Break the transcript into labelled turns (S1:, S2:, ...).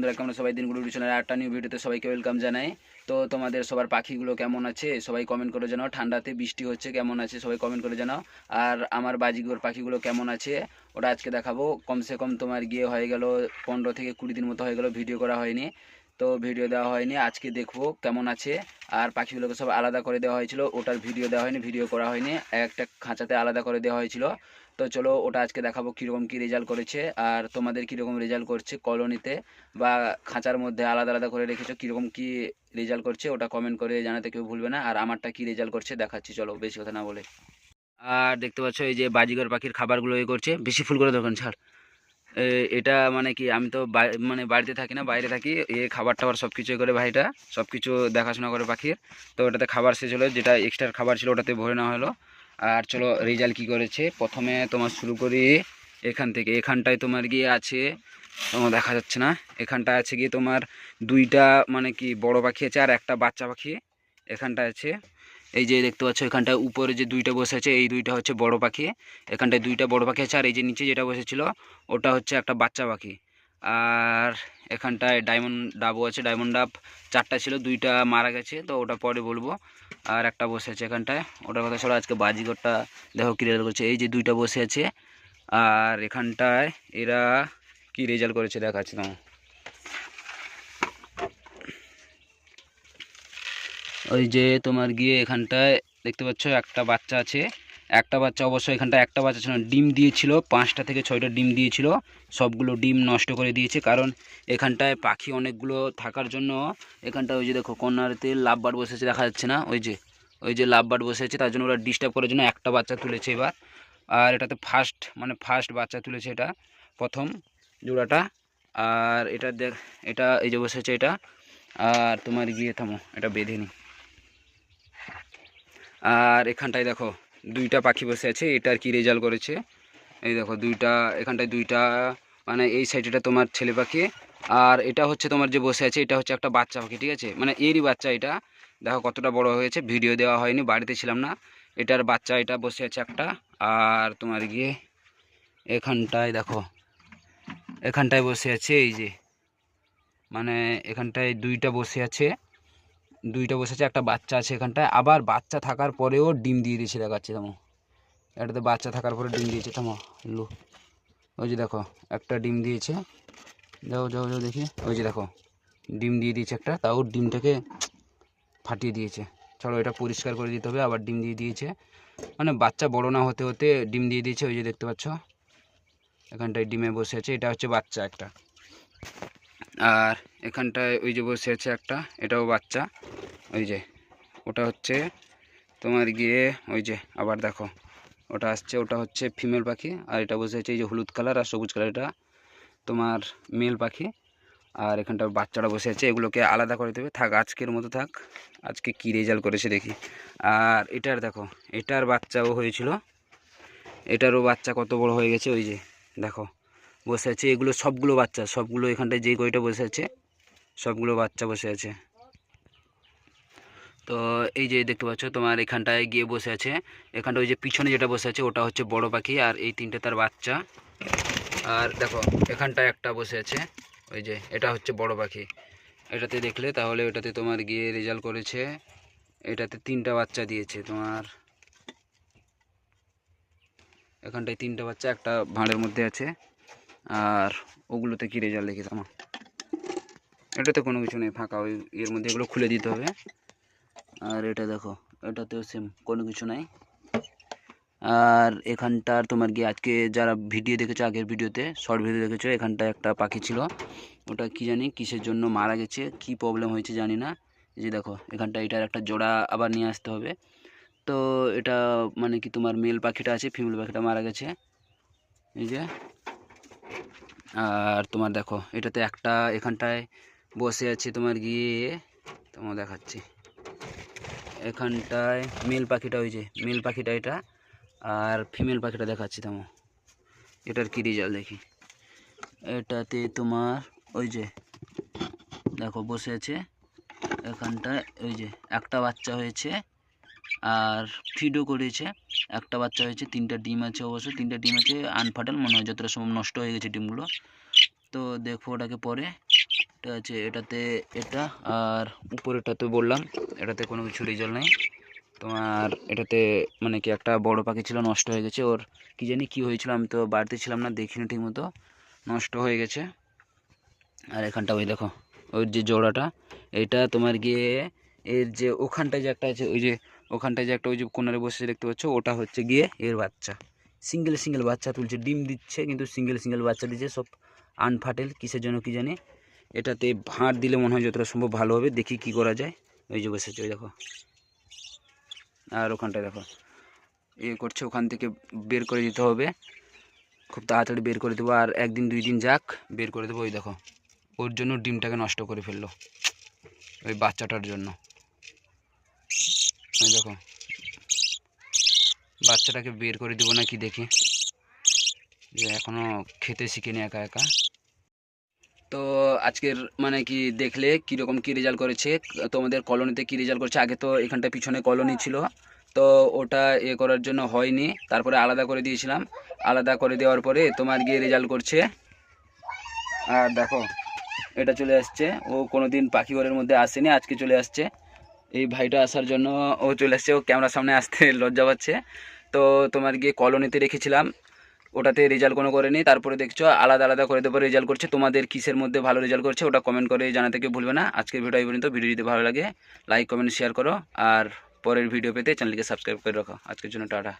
S1: বন্ধুরা, কেমন সবাই? দিনগুলো চ্যানেলের আরেকটা নিউ ভিডিওতে সবাইকে ওয়েলকাম জানাই। তো তোমাদের সবার পাখিগুলো কেমন আছে সবাই কমেন্ট করে জানাও। ঠান্ডাতে বৃষ্টি হচ্ছে, কেমন আছে সবাই কমেন্ট করে জানাও। আর আমার বাজিঘর পাখিগুলো কেমন আছে ওটা আজকে দেখাবো। কমসে কম তোমার গিয়ে হয়ে গেল 15 থেকে 20 দিন মতো হয়ে গেল ভিডিও করা হয়নি, তো ভিডিও দেওয়া হয়নি। আজকে দেখবো কেমন আছে। আর পাখিগুলোকে সব আলাদা করে দেওয়া হয়েছিল, ওটার ভিডিও দেওয়া হয়নি, ভিডিও করা হয়নি। একটা খাঁচাতে আলাদা করে দেওয়া হয়েছিল। তো চলো ওটা আজকে দেখাবো কীরকম কী রেজাল্ট করেছে, আর তোমাদের কীরকম রেজাল্ট করছে কলোনিতে বা খাঁচার মধ্যে আলাদা আলাদা করে রেখেছো, কীরকম কী রেজাল্ট করছে ওটা কমেন্ট করে জানাতে কেউ ভুলবে না। আর আমারটা কী রেজাল্ট করছে দেখাচ্ছি, চলো বেশি কথা না বলে। আর দেখতে পাচ্ছ এই যে বাজিগর পাখির খাবারগুলো করছে, বেশি ফুল করে দোকান ছাড়। এটা মানে কি, আমি তো মানে বাড়িতে থাকি না, বাইরে থাকি। খাবার টাবার সব কিছুই করে ভাইটা, সব কিছু দেখাশোনা করে পাখির। তো ওটাতে খাবার শেষ হলো, যেটা এক্সট্রা খাবার ছিল ওটাতে ভরে নেওয়া হলো। আর চলো রেজাল্ট কী করেছে প্রথমে তোমার শুরু করি এখান থেকে। এখানটায় তোমার গিয়ে আছে, তোমার দেখা যাচ্ছে না, এখানটায় আছে গিয়ে তোমার দুইটা মানে কি বড় পাখি আছে আর একটা বাচ্চা পাখি এখানটায় আছে। এই যে দেখতে পাচ্ছ এখানটায় উপরে যে দুইটা বসে আছে, এই দুইটা হচ্ছে বড় পাখি। এখানটায় দুইটা বড় পাখি আছে, আর এই যে নিচে যেটা বসেছিল ওটা হচ্ছে একটা বাচ্চা পাখি। আর এখানটায় ডায়মন্ড ডাবও আছে, ডায়মন্ড ডাব 4টা ছিল, 2টা মারা গেছে, তো ওটা পরে বলবো। আর একটা বসে আছে এখানটায়, ওটার কথা ছাড়া আজকে বাজিগরটা দেখো কী রেজাল্ট করছে। এই যে 2টা বসে আছে, আর এখানটায় এরা কি রেজাল্ট করেছে দেখাচ্ছি তোমার। ওই যে তোমার গিয়ে এখানটায় দেখতে পাচ্ছ একটা বাচ্চা আছে, একটা বাচ্চা অবশ্যই এখানটায় একটা বাচ্চা ছিল, ডিম দিয়েছিল 5টা থেকে 6টা ডিম দিয়েছিল, সবগুলো ডিম নষ্ট করে দিয়েছে। কারণ এখানটায় পাখি অনেকগুলো থাকার জন্য এখানটায় ওই যে দেখো কর্নারেতে লাভ বার্ড বসেছে, দেখা যাচ্ছে না, ওই যে লাভ বার্ড বসে আছে, তার জন্য ওরা ডিস্টার্ব করার জন্য একটা বাচ্চা তুলেছে এবার। আর এটাতে ফার্স্ট বাচ্চা তুলেছে, এটা প্রথম জোড়াটা। আর এটা এটা এই যে বসেছে এটা। আর তোমার গিয়ে থামো, এটা বেঁধে নি। আর এখানটায় দেখো 2টা পাখি বসে আছে, এটার কি রেজাল্ট করেছে এই দেখো। এখানটায় 2টা, মানে এই সাইডটা তোমার ছেলে পাখি, আর এটা হচ্ছে তোমার যে বসে আছে এটা হচ্ছে একটা বাচ্চা পাখি, ঠিক আছে, মানে এরই বাচ্চা এটা। দেখো কতটা বড় হয়েছে, ভিডিও দেওয়া হয়নি, বাড়িতে ছিলাম না। এটার বাচ্চা এটা বসে আছে একটা। আর তোমার গিয়ে এখানটায় দেখো, এখানটায় বসে আছে এই যে, মানে এখানটায় 2টা বসে আছে, একটা বাচ্চা আছে এখানটায়। আবার বাচ্চা থাকার পরেও ডিম দিয়ে দিয়েছে, দেখাচ্ছে থামো। এটাতে বাচ্চা থাকার পরে ডিম দিয়েছে, থামো লু। ওই যে দেখো একটা ডিম দিয়েছে, যাও যাও যাও দেখি, ওই যে দেখো ডিম দিয়ে দিয়েছে একটা, তাও ডিমটাকে ফাটিয়ে দিয়েছে। চলো এটা পরিষ্কার করে দিতে হবে। আবার ডিম দিয়ে দিয়েছে, মানে বাচ্চা বড় না হতে হতে ডিম দিয়ে দিয়েছে। ওই যে দেখতে পাচ্ছ এখানটায় ডিমে বসে আছে, এটা হচ্ছে বাচ্চা একটা। আর এখানটায় ওই যে বসে আছে একটা, এটাও বাচ্চা। ওই যে ওটা হচ্ছে তোমার গিয়ে, ওই যে আবার দেখো ওটা আসছে, ওটা হচ্ছে ফিমেল পাখি। আর এটা বসে আছে এই যে হলুদ কালার আর সবুজ কালার, এটা তোমার মেল পাখি। আর এখানটা বাচ্চারা বসে আছে, এগুলোকে আলাদা করে দেবে। থাক আজকের মতো থাক, আজকে কি রেজাল্ট করেছে দেখি। আর এটার দেখো, এটার বাচ্চাও হয়েছিল, এটারও বাচ্চা কত বড় হয়ে গেছে, ওই যে দেখো বসে আছে। এগুলো সবগুলো বাচ্চা, সবগুলো এখানটায় যেই কয়টা বসে আছে সবগুলো বাচ্চা বসে আছে। তো এই যে দেখতে পাচ্ছ তোমার এখানটায় গিয়ে বসে আছে, এখানটা ওই যে পিছনে যেটা বসে আছে ওটা হচ্ছে বড় পাখি, আর এই 3টে তার বাচ্চা। আর দেখো এখানটায় একটা বসে আছে, ওই যে এটা হচ্ছে বড় পাখি। এটাতে দেখলে তাহলে ওটাতে তোমার গিয়ে রেজাল্ট করেছে, এটাতে 3টা বাচ্চা দিয়েছে তোমার। এখানটায় 3টা বাচ্চা একটা ভাঁড়ের মধ্যে আছে। আর ওগুলোতে কি রেজাল্ট দেখি তোমার, এটাতে কোনো কিছু নেই, ফাঁকা, ওই এর মধ্যে এগুলো খুলে দিতে হবে। আর এটা দেখো, এটাতেও সেম, কোনো কিছু নাই। আর এখানটার তোমার গিয়ে আজকে যারা ভিডিও দেখেছো, আগের ভিডিওতে শর্ট ভিডিও দেখেছো, এখানটায় একটা পাখি ছিল, ওটা কি জানি কিসের জন্য মারা গেছে, কি প্রবলেম হয়েছে জানি না। এই যে দেখো এখানটা এটার একটা জোড়া আবার নিয়ে আসতে হবে। তো এটা মানে কি তোমার মেল পাখিটা আছে, ফিমেল পাখিটা মারা গেছে এই যে। আর তোমার দেখো এটাতে একটা এখানটায় বসে আছে তোমার গিয়ে, তোমার দেখাচ্ছি এখানটায় মেল পাখিটা, ওই যে মেল পাখিটা এটা। আর ফিমেল পাখিটা দেখাচ্ছি তোমার, এটার কি রেজাল্ট দেখি। এটাতে তোমার ওই যে দেখো বসে আছে এখানটায়, ওই যে একটা বাচ্চা হয়েছে আর ফিডও করেছে, একটা বাচ্চা হয়েছে, 3টা ডিম আছে, অবশ্য 3টা ডিম আছে আনফার্টাইল মনে হয়, যতটা সম্ভব নষ্ট হয়ে গেছে ডিমগুলো। তো দেখো ওটাকে পরে, এটা আছে, এটাতে এটা, আর উপরেটা তো বললাম এটাতে কোনো কিছু রেজাল্ট নেই তোমার। এটাতে মানে কি একটা বড় পাখি ছিল, নষ্ট হয়ে গেছে, ওর কি জানি কি হয়েছিল, আমি তো বাড়িতে ছিলাম না, দেখিনি ঠিক মতো, নষ্ট হয়ে গেছে। আর এখানটা ওই দেখো ওর যে জোড়াটা, এটা তোমার গিয়ে এর যে ওখানটায় যে একটা আছে, ওই যে ওখানটায় যে একটা ওই যে কোনারে বসে দেখতে পাচ্ছ, ওটা হচ্ছে গিয়ে এর বাচ্চা। সিঙ্গেল সিঙ্গেল বাচ্চা তুলছে, ডিম দিচ্ছে কিন্তু সিঙ্গেল সিঙ্গেল বাচ্চা দিচ্ছে, সব আনফাটেল, কিসের জন্য কি জানি। এটাতে ভাঁড় দিলে মনে হয় যতটা সম্ভব ভালো হবে, দেখি কি করা যায়। ওই যে বসেছে ওই দেখো, আর ওখানটায় দেখো করছে, ওখান থেকে বের করে দিতে হবে, খুব তাড়াতাড়ি বের করে দেবো, আর একদিন 2 দিন যাক বের করে দেবো। ওই দেখো ওর জন্য ডিমটাকে নষ্ট করে ফেললো, ওই বাচ্চাটার জন্য। ওই দেখো বাচ্চাটাকে বের করে দেবো নাকি দেখি, যে এখনও খেতে শিখেনি একা একা। তো আজকের মানে কি দেখলে কীরকম কী রেজাল্ট করেছে, তোমাদের কলোনিতে কী রেজাল্ট করেছে। আগে তো এখানটা পিছনে কলোনি ছিল, তো ওটা করার জন্য হয়নি, তারপরে আলাদা করে দিয়েছিলাম, আলাদা করে দেওয়ার পরে তোমার গিয়ে রেজাল্ট করছে। আর দেখো এটা চলে আসছে, ও কোনো দিন পাখি ঘরের মধ্যে আসেনি, আজকে চলে আসছে। এই ভাইটা আসার জন্য ও চলে আসছে, ও ক্যামেরার সামনে আসতে লজ্জা পাচ্ছে। তো তোমার গিয়ে কলোনিতে রেখেছিলাম, ওটাতে রেজাল্ট কোনো করেনি, তারপরে দেখছো আলাদা আলাদা করে দেবো রেজাল্ট করছে। তোমাদের কিসের মধ্যে ভালো রেজাল্ট করছে ওটা কমেন্ট করে জানাতে কেউ ভুলবে না। আজকের ভিডিও এই পর্যন্ত, ভিডিও যদি ভালো লাগে লাইক কমেন্ট শেয়ার করো, আর পরের ভিডিও পেতে চ্যানেলকে সাবস্ক্রাইব করে রাখো। আজকের জন্য টাটা।